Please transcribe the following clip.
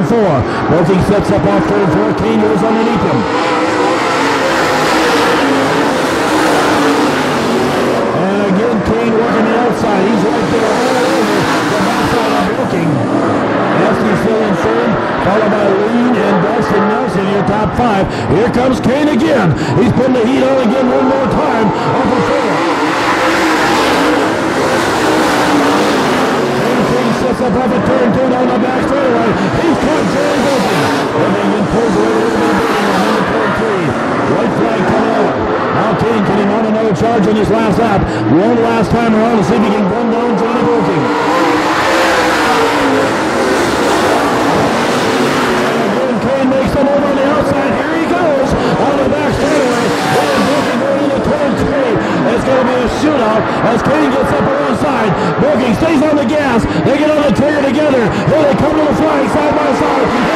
turn 4. Boking sets up off turn 4. Kane goes underneath him. And again, Kane working the outside. He's right there all over the backside of Boking. Estes still in third, followed by Lean and Dustin Nelson, your top 5. Here comes Kane again. He's putting the heat on again one more time. Off of 4. Sets up off a turn 2 on the back straightaway. He's caught Jerry Boking. Boking then pulls away a little bit of Boking on into turn 3. White flag coming out. Now Kane can he mount another charge on his last lap. One last time around to see if he can run down Johnny Boking. And again Kane makes the move on the outside. Here he goes on the back straightaway. And Boking going into turn 3. It's going to be a shootout as Kane gets up alongside. Boking stays on the gas. They get on the trigger together. Here they come to the flag side by side.